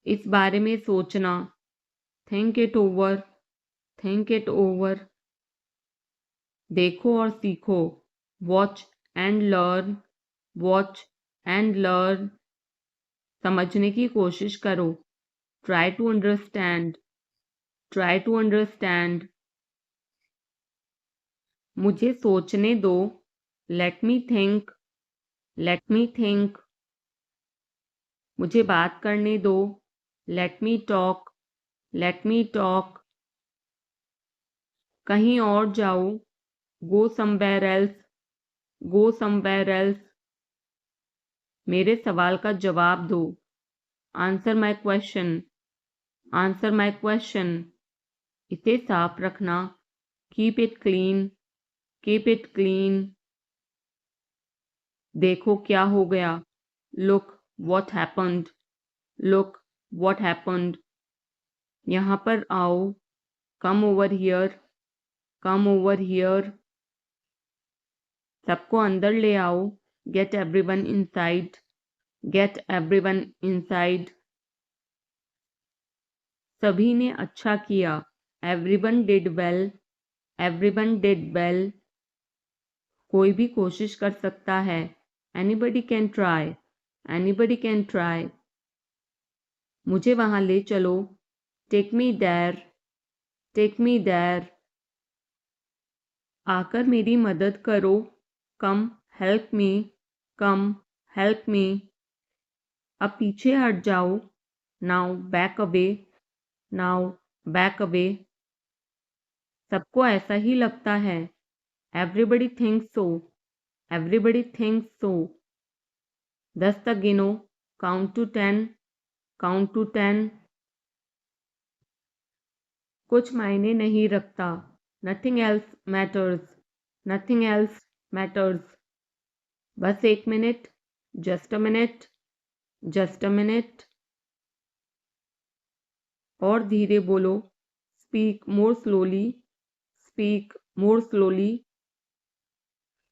इस बारे में सोचना, think it over, think it over. देखो और सीखो, watch and learn, watch and learn. समझने की कोशिश करो, try to understand, try to understand. मुझे सोचने दो, let me think, let me think. मुझे बात करने दो, let me talk, let me talk. कहीं और जाओ, go somewhere else, go somewhere else. मेरे सवाल का जवाब दो, answer my question, answer my question. इसे साफ रखना, keep it clean, keep it clean. देखो क्या हो गया, look what happened, look what happened. यहाँ पर आओ, come over here, come over here. सबको अंदर ले आओ, get everyone inside, get everyone inside. सभी ने अच्छा किया, everyone did well, everyone did well. कोई भी कोशिश कर सकता है, anybody can try, anybody can try. मुझे वहां ले चलो, take me there, take me there. आकर मेरी मदद करो, कम हेल्प मी, कम हेल्प मी। अब पीछे हट जाओ, now back away, now back away. सबको ऐसा ही लगता है, एवरीबडी थिंक्स सो, एवरीबडी थिंक्स सो। 10 तक गिनो, काउंट टू 10, काउंट टू 10। कुछ मायने नहीं रखता, nothing else matters, nothing else matters. बस 1 minute, just a minute, just a minute. और धीरे बोलो, speak more slowly, speak more slowly,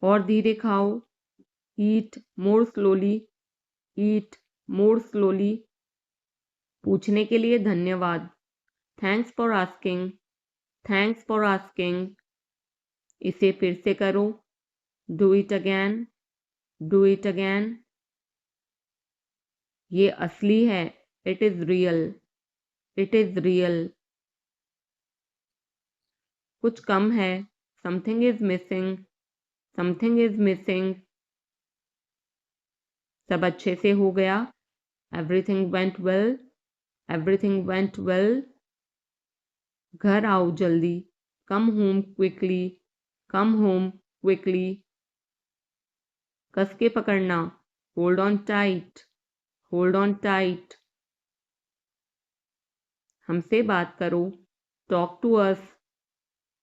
और धीरे खाओ, ईट मोर स्लोली, ईट मोर स्लोली। पूछने के लिए धन्यवाद, thanks for asking, thanks for asking. इसे फिर से करो, do it again, do it again. ये असली है, it is real, it is real. कुछ कम है, something is missing, something is missing. सब अच्छे से हो गया, everything went well, everything went well. घर आओ जल्दी, come home quickly, come home quickly. कस के पकड़ना, hold on tight, hold on tight. हमसे बात करो, talk to us,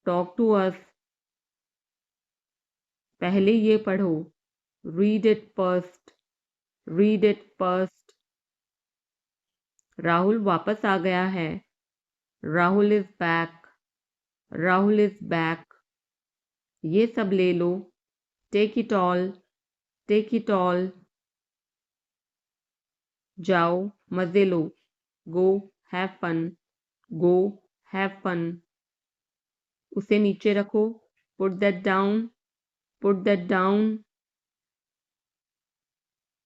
talk to us. पहले ये पढ़ो, read it first, read it first. Rahul वापस आ गया है, Rahul is back, Rahul is back. ये सब ले लो, take it all, take it all. जाओ, मजे लो, go have fun, go have fun. उसे नीचे रखो, put that down, put that down.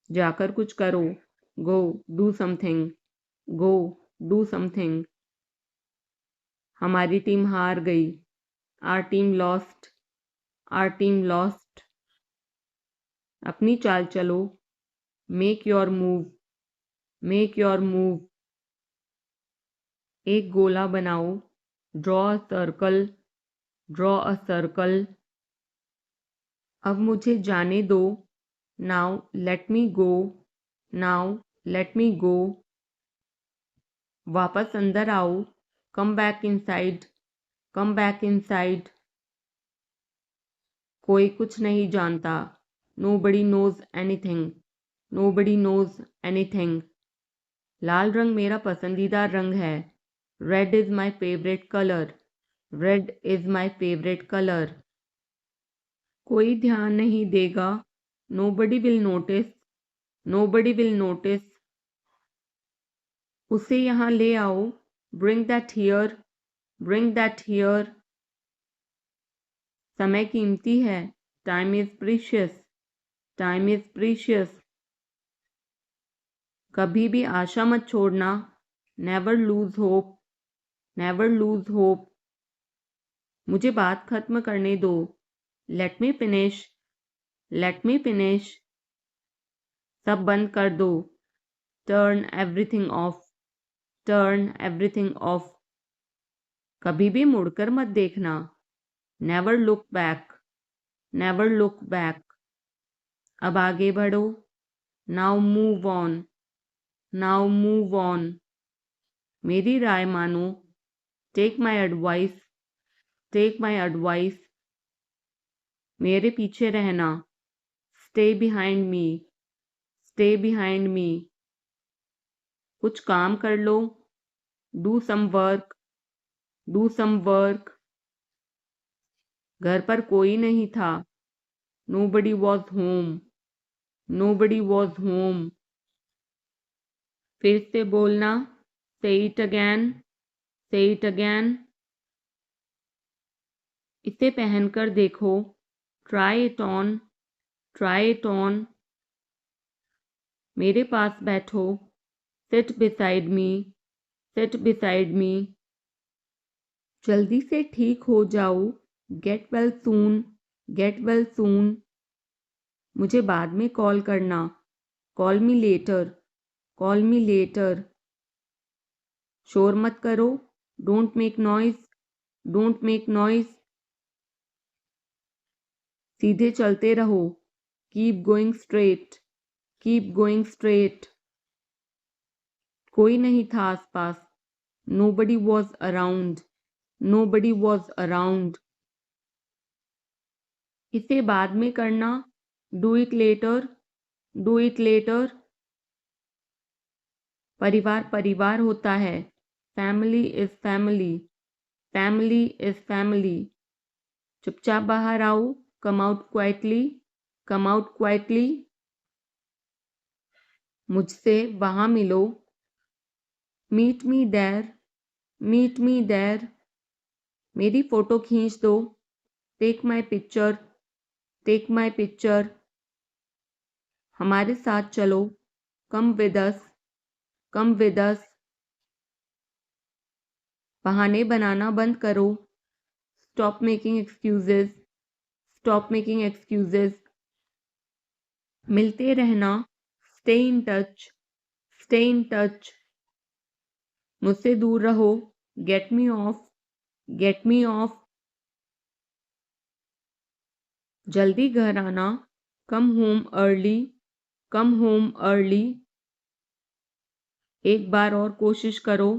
जाकर कुछ करो, go do something, go do something. हमारी टीम हार गई, our team lost, are team lost. अपनी चाल चलो, make your move, make your move. एक गोला बनाओ, draw a circle, draw a circle. अब मुझे जाने दो, now let me go, now let me go. वापस अंदर आओ, come back inside, come back inside. कोई कुछ नहीं जानता, nobody knows anything, nobody knows anything. लाल रंग मेरा पसंदीदा रंग है, red is my favourite colour, red is my favourite colour. कोई ध्यान नहीं देगा, nobody will notice, nobody will notice. उसे यहाँ ले आओ, bring that here, bring that here. समय कीमती है, time is precious, time is precious. कभी भी आशा मत छोड़ना, never lose hope, never lose hope. मुझे बात खत्म करने दो, let me finish, let me finish. सब बंद कर दो, turn everything of, turn everything of. कभी भी मुड़कर मत देखना, never look back, never look back. अब आगे बढ़ो, now move on, now move on. मेरी राय मानो, take my advice, take my advice. मेरे पीछे रहना, stay behind me, stay behind me. कुछ काम कर लो, do some work, do some work. घर पर कोई नहीं था, nobody was home, nobody was home. फिर से बोलना, say it again, say it again. इसे पहनकर देखो, try it on, try it on. मेरे पास बैठो, seat beside me, seat beside me. जल्दी से ठीक हो जाओ, get well soon, get well soon. मुझे बाद में कॉल करना, call me later, call me later. शोर मत करो, don't make noise, don't make noise. सीधे चलते रहो, keep going straight, keep going straight. कोई नहीं था आसपास, nobody was around, nobody was around. इसे बाद में करना, do it later, do it later. परिवार परिवार होता है, family is family, family is family. चुपचाप बाहर आओ, come out quietly, come out quietly. मुझसे वहाँ मिलो, meet me there, meet me there. मेरी फ़ोटो खींच दो, take my picture, take my picture. हमारे साथ चलो, come with us, come with us. बहाने बनाना बंद करो, stop making excuses, stop making excuses. मिलते रहना, stay in touch, stay in touch. मुझसे दूर रहो, get me off, get me off. जल्दी घर आना, come home early, come home early. एक बार और कोशिश करो,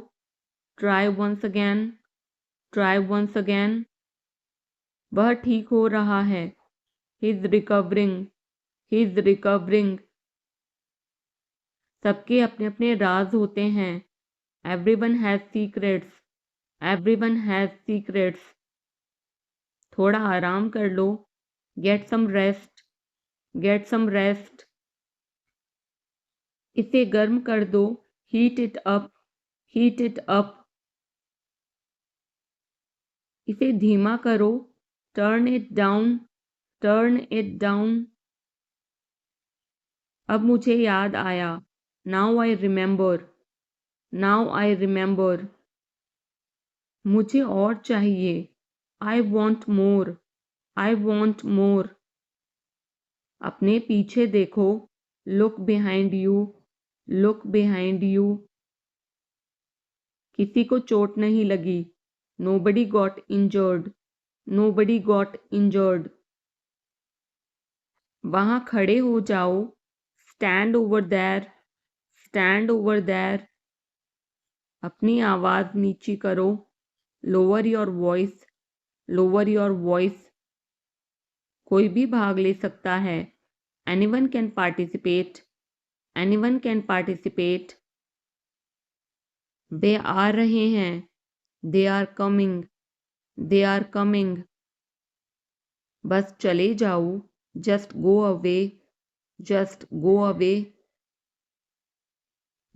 try once again, try once again. वह ठीक हो रहा है, he is recovering, he is recovering. सबके अपने अपने राज होते हैं, everyone has secrets, everyone has secrets. थोड़ा आराम कर लो, get some rest, get some rest. इसे गर्म कर दो, heat it up, heat it up. इसे धीमा करो, turn it down, turn it down. अब मुझे याद आया, now I remember, now I remember. मुझे और चाहिए, I want more, I want more. अपने पीछे देखो, look behind you, look behind you. किसी को चोट नहीं लगी, nobody got injured, nobody got injured. वहाँ खड़े हो जाओ, stand over there, stand over there. अपनी आवाज़ नीची करो, lower your voice, lower your voice. कोई भी भाग ले सकता है, anyone can participate, anyone can participate. वे आ रहे हैं, they are coming, they are coming. बस चले जाओ, just go away, just go away.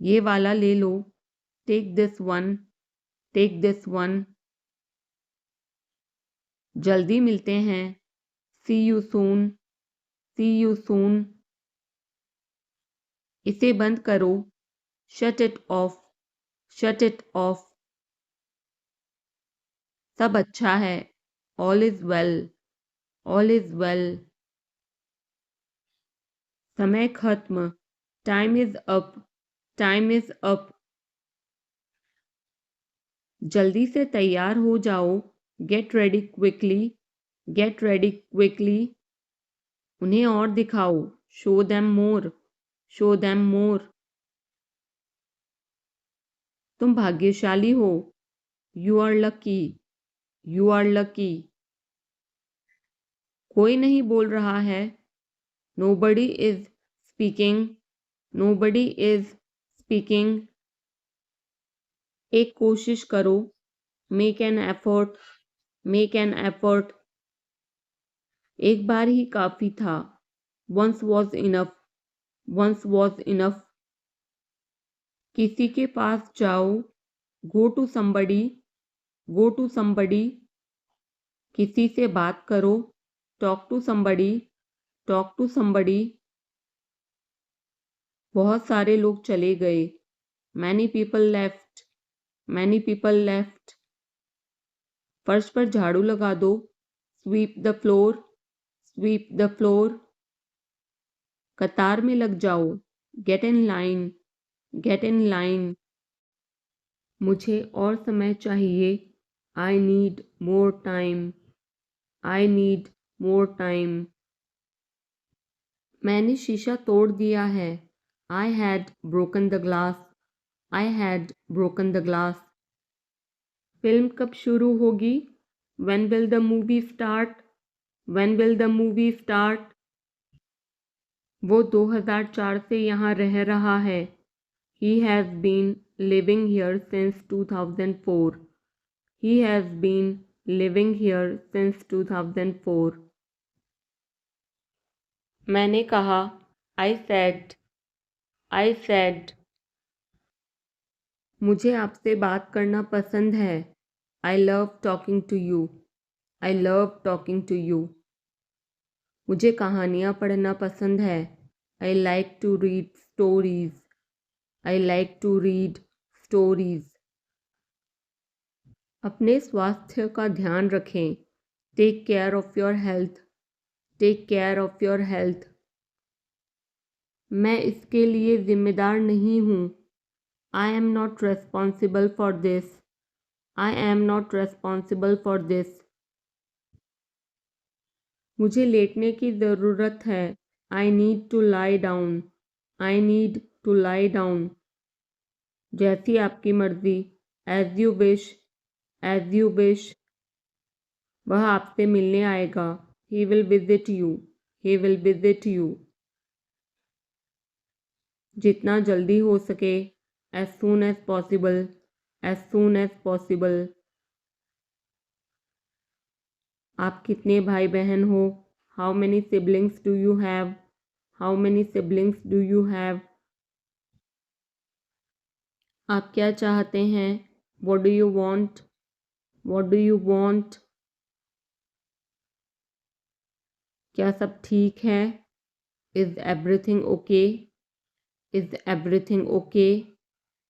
ये वाला ले लो, take this one, take this one. जल्दी मिलते हैं, see you soon, C you soon. इसे बंद करो, shut it off, shut it off. सब अच्छा है, all is well, all is well. समय खत्म, time is up, time is up. जल्दी से तैयार हो जाओ, get ready quickly, get ready quickly. उन्हें और दिखाओ, show them more, show them more. तुम भाग्यशाली हो, you are lucky, you are lucky. कोई नहीं बोल रहा है, nobody is speaking, nobody is speaking. एक कोशिश करो, make an effort, make an effort. एक बार ही काफ़ी था, once was enough, once was enough. किसी के पास जाओ, go to somebody, go to somebody. किसी से बात करो, talk to somebody, talk to somebody. बहुत सारे लोग चले गए, many people left, many people left. फर्श पर झाड़ू लगा दो, sweep the floor, sweep the floor. कतार में लग जाओ, get in line, get in line. मुझे और समय चाहिए, I need more time, I need more time. मैंने शीशा तोड़ दिया है, I had broken the glass, I had broken the glass. Film कब शुरू होगी, when will the movie start, when will the movie start. वो 2004 से यहाँ रह रहा है, he has been living here since 2004, he has been living here since 2004. मैंने कहा, I said, मुझे आपसे बात करना पसंद है, I love talking to you, I love talking to you. मुझे कहानियाँ पढ़ना पसंद है, I like to read stories, I like to read stories. अपने स्वास्थ्य का ध्यान रखें, take care of your health, take care of your health. मैं इसके लिए ज़िम्मेदार नहीं हूँ, I am not responsible for this, I am not responsible for this. मुझे लेटने की ज़रूरत है, I need to lie down, I need to lie down. जैसी आपकी मर्ज़ी, as you wish, as you wish. वह आपसे मिलने आएगा, he will visit you, he will visit you. जितना जल्दी हो सके, as soon as possible, as soon as possible. आप कितने भाई बहन हो, how many siblings do you have, how many siblings do you have. आप क्या चाहते हैं, what do you want, what do you want. क्या सब ठीक है, is everything okay, is everything okay.